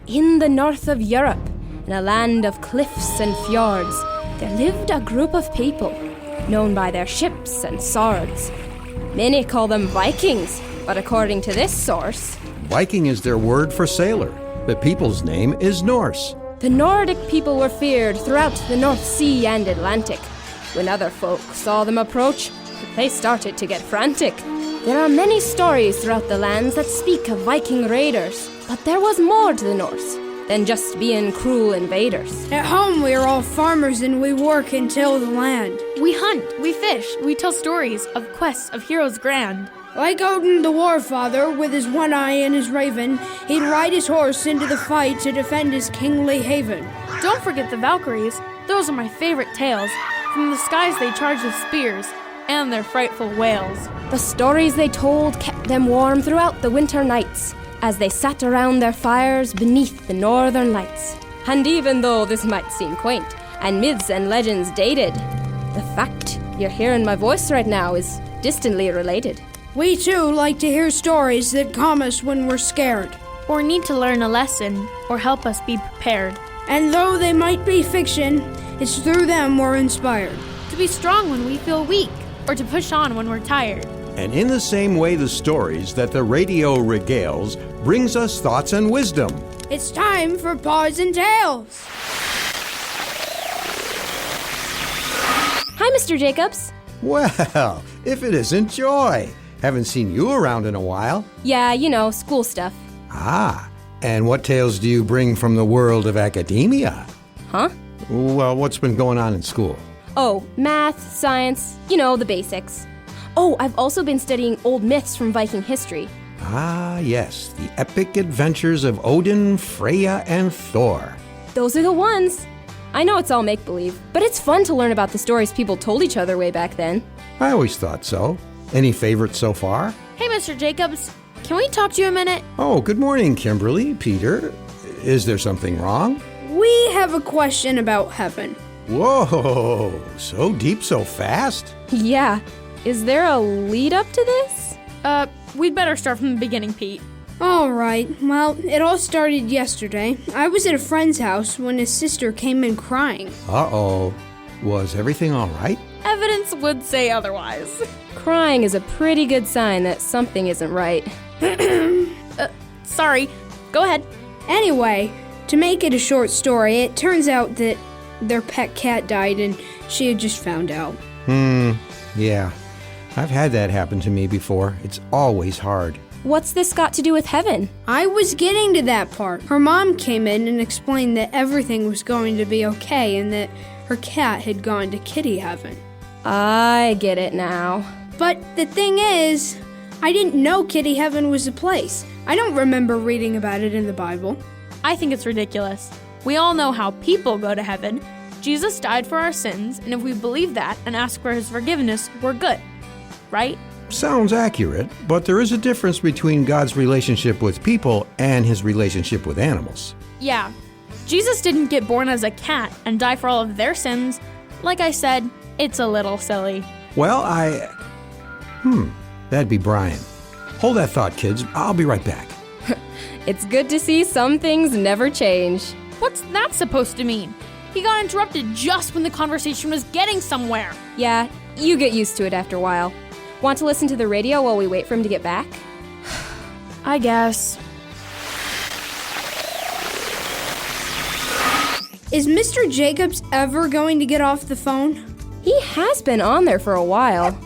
In the north of Europe, in a land of cliffs and fjords, there lived a group of people, known by their ships and swords. Many call them Vikings, but according to this source, Viking is their word for sailor. The people's name is Norse. the Nordic people were feared throughout the North Sea and Atlantic. When other folk saw them approach, they started to get frantic. There are many stories throughout the lands that speak of Viking raiders, but there was more to the Norse than just being cruel invaders. At home, we are all farmers and we work and till the land. We hunt, we fish, we tell stories of quests of heroes grand. Like Odin the Warfather, with his one eye and his raven, he'd ride his horse into the fight to defend his kingly haven. Don't forget the Valkyries. Those are my favorite tales. From the skies they charge with spears and their frightful wails. The stories they told kept them warm throughout the winter nights, as they sat around their fires beneath the northern lights. And even though this might seem quaint, and myths and legends dated, the fact you're hearing my voice right now is distantly related. We too like to hear stories that calm us when we're scared. Or need to learn a lesson, or help us be prepared. And though they might be fiction, it's through them we're inspired. To be strong when we feel weak, or to push on when we're tired. And in the same way, the stories that the radio regales brings us thoughts and wisdom. It's time for Paws and Tales. Hi, Mr. Jacobs. Well, if it isn't Joy. Haven't seen you around in a while. Yeah, you know, school stuff. Ah, and what tales do you bring from the world of academia? Huh? Well, what's been going on in school? Oh, math, science, you know, the basics. Oh, I've also been studying old myths from Viking history. Ah, yes, the epic adventures of Odin, Freya, and Thor. Those are the ones. I know it's all make-believe, but it's fun to learn about the stories people told each other way back then. I always thought so. Any favorites so far? Hey, Mr. Jacobs, can we talk to you a minute? Oh, good morning, Kimberly, Peter. Is there something wrong? We have a question about heaven. Whoa, so deep so fast? Yeah. Is there a lead up to this? We'd better start from the beginning, Pete. All right, well, it all started yesterday. I was at a friend's house when his sister came in crying. Uh-oh. Was everything all right? Evidence would say otherwise. Crying is a pretty good sign that something isn't right. Sorry. Go ahead. Anyway, to make it a short story, it turns out that their pet cat died and she had just found out. Yeah. I've had that happen to me before. It's always hard. What's this got to do with heaven? I was getting to that part. Her mom came in and explained that everything was going to be okay and that her cat had gone to kitty heaven. I get it now. But the thing is, I didn't know kitty heaven was a place. I don't remember reading about it in the Bible. I think it's ridiculous. We all know how people go to heaven. Jesus died for our sins, and if we believe that and ask for his forgiveness, we're good. Right? Sounds accurate, but there is a difference between God's relationship with people and his relationship with animals. Yeah. Jesus didn't get born as a cat and die for all of their sins. Like I said, it's a little silly. Well, that'd be Brian. Hold that thought, kids. I'll be right back. It's good to see some things never change. What's that supposed to mean? He got interrupted just when the conversation was getting somewhere. Yeah, you get used to it after a while. Want to listen to the radio while we wait for him to get back? I guess. Is Mr. Jacobs ever going to get off the phone? He has been on there for a while.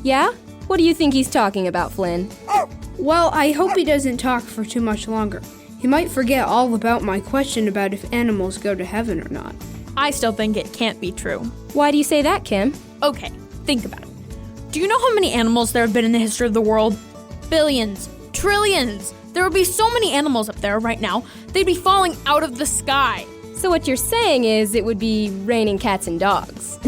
Yeah? What do you think he's talking about, Flynn? Well, I hope he doesn't talk for too much longer. He might forget all about my question about if animals go to heaven or not. I still think it can't be true. Why do you say that, Kim? Okay, think about it. Do you know how many animals there have been in the history of the world? Billions, trillions. There would be so many animals up there right now, they'd be falling out of the sky. So what you're saying is it would be raining cats and dogs.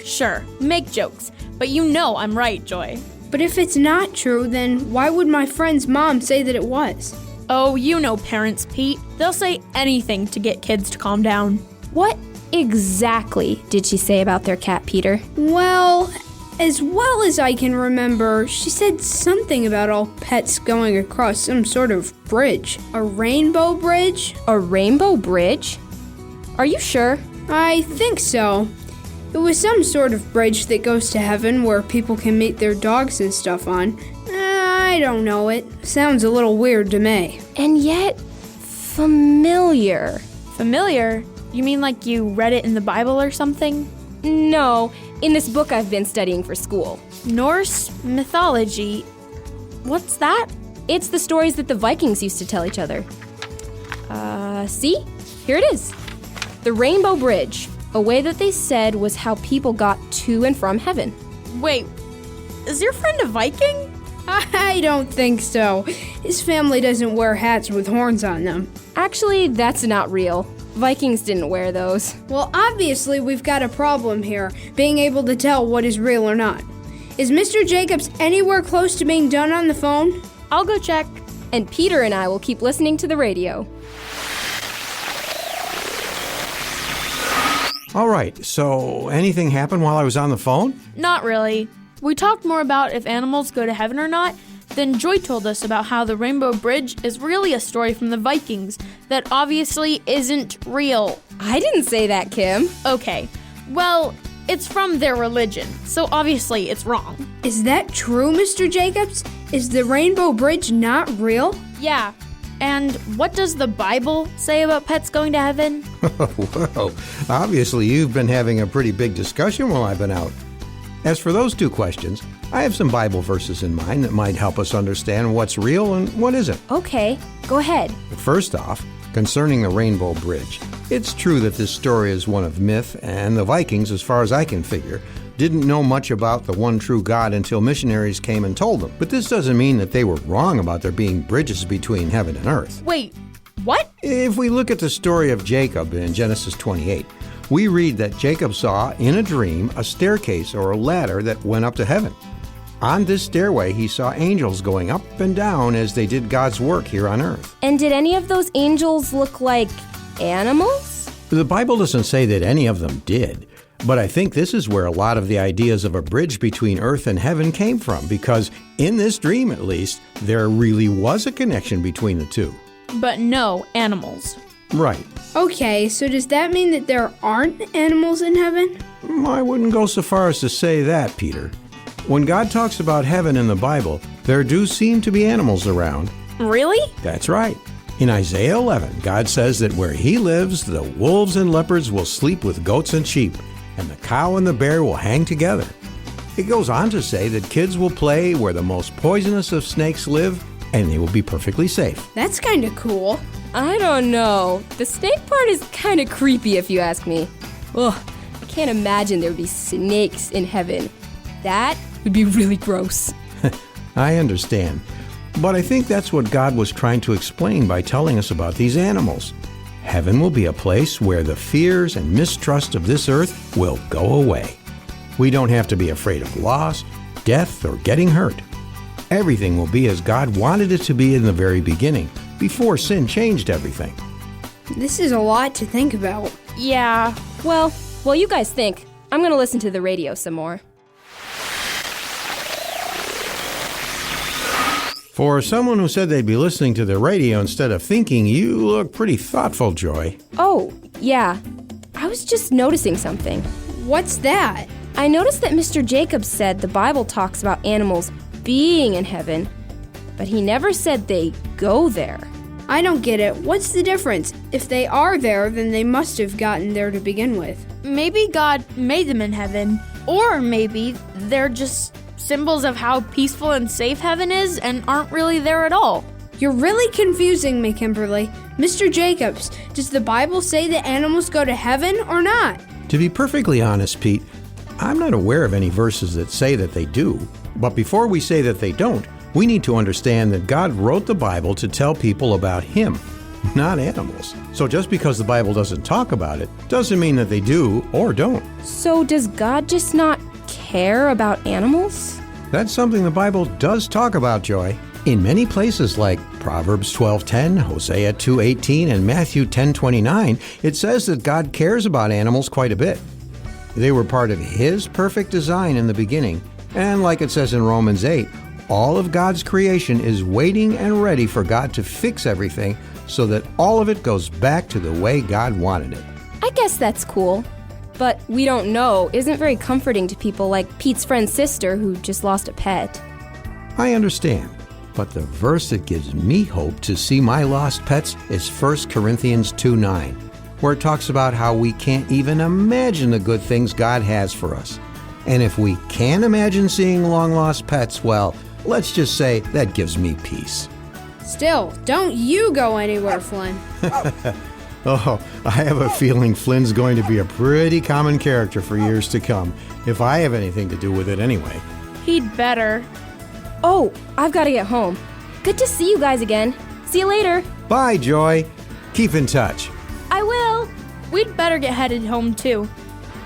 Sure, make jokes, but you know I'm right, Joy. But if it's not true, then why would my friend's mom say that it was? Oh, you know parents, Pete. They'll say anything to get kids to calm down. What exactly did she say about their cat, Peter? Well, As well as I can remember, she said something about all pets going across some sort of bridge. A rainbow bridge? A rainbow bridge? Are you sure? I think so. It was some sort of bridge that goes to heaven where people can meet their dogs and stuff on. I don't know, it sounds a little weird to me. And yet, familiar. Familiar? You mean like you read it in the Bible or something? No, in this book I've been studying for school. Norse mythology? What's that? It's the stories that the Vikings used to tell each other. See? Here it is. The Rainbow Bridge. A way that they said was how people got to and from heaven. Wait, is your friend a Viking? I don't think so. His family doesn't wear hats with horns on them. Actually, that's not real. Vikings didn't wear those. Well, obviously we've got a problem here, being able to tell what is real or not. Is Mr. Jacobs anywhere close to being done on the phone? I'll go check. And Peter and I will keep listening to the radio. All right, so anything happened while I was on the phone? Not really. We talked more about if animals go to heaven or not. Then Joy told us about how the Rainbow Bridge is really a story from the Vikings that obviously isn't real. I didn't say that, Kim. Okay, well, it's from their religion, so obviously it's wrong. Is that true, Mr. Jacobs? Is the Rainbow Bridge not real? Yeah, and what does the Bible say about pets going to heaven? Well, obviously you've been having a pretty big discussion while I've been out. As for those two questions, I have some Bible verses in mind that might help us understand what's real and what isn't. Okay, go ahead. First off, concerning the Rainbow Bridge, it's true that this story is one of myth, and the Vikings, as far as I can figure, didn't know much about the one true God until missionaries came and told them. But this doesn't mean that they were wrong about there being bridges between heaven and earth. Wait, what? If we look at the story of Jacob in Genesis 28, we read that Jacob saw in a dream a staircase or a ladder that went up to heaven. On this stairway, he saw angels going up and down as they did God's work here on earth. And did any of those angels look like animals? The Bible doesn't say that any of them did, but I think this is where a lot of the ideas of a bridge between earth and heaven came from, because in this dream at least, there really was a connection between the two. But no animals. Right. Okay, so does that mean that there aren't animals in heaven? I wouldn't go so far as to say that, Peter. When God talks about heaven in the Bible, there do seem to be animals around. Really? That's right. In Isaiah 11, God says that where he lives, the wolves and leopards will sleep with goats and sheep, and the cow and the bear will hang together. It goes on to say that kids will play where the most poisonous of snakes live, and they will be perfectly safe. That's kind of cool. I don't know. The snake part is kind of creepy if you ask me. Ugh, I can't imagine there would be snakes in heaven. That would be really gross. I understand. But I think that's what God was trying to explain by telling us about these animals. Heaven will be a place where the fears and mistrust of this earth will go away. We don't have to be afraid of loss, death, or getting hurt. Everything will be as God wanted it to be in the very beginning, before sin changed everything. This is a lot to think about. Yeah. Well, while you guys think, I'm going to listen to the radio some more. For someone who said they'd be listening to the radio instead of thinking, you look pretty thoughtful, Joy. Oh, yeah. I was just noticing something. What's that? I noticed that Mr. Jacobs said the Bible talks about animals being in heaven, but he never said they go there. I don't get it. What's the difference? If they are there, then they must have gotten there to begin with. Maybe God made them in heaven, or maybe they're just symbols of how peaceful and safe heaven is and aren't really there at all. You're really confusing me, Kimberly. Mr. Jacobs, does the Bible say that animals go to heaven or not? To be perfectly honest, Pete, I'm not aware of any verses that say that they do. But before we say that they don't, we need to understand that God wrote the Bible to tell people about Him, not animals. So just because the Bible doesn't talk about it, doesn't mean that they do or don't. So does God just not care about animals? That's something the Bible does talk about, Joy. In many places like Proverbs 12:10, Hosea 2:18, and Matthew 10:29, it says that God cares about animals quite a bit. They were part of His perfect design in the beginning, And like it says in Romans 8, all of God's creation is waiting and ready for God to fix everything so that all of it goes back to the way God wanted it. I guess that's cool. But we don't know isn't very comforting to people like Pete's friend's sister who just lost a pet. I understand, but the verse that gives me hope to see my lost pets is 1 Corinthians 2:9, where it talks about how we can't even imagine the good things God has for us. And if we can imagine seeing long-lost pets, well, let's just say that gives me peace. Still, don't you go anywhere, Flynn. Oh, I have a feeling Flynn's going to be a pretty common character for years to come, if I have anything to do with it anyway. He'd better. Oh, I've got to get home. Good to see you guys again. See you later. Bye, Joy. Keep in touch. I will. We'd better get headed home, too.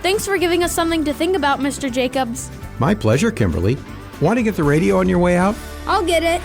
Thanks for giving us something to think about, Mr. Jacobs. My pleasure, Kimberly. Want to get the radio on your way out? I'll get it.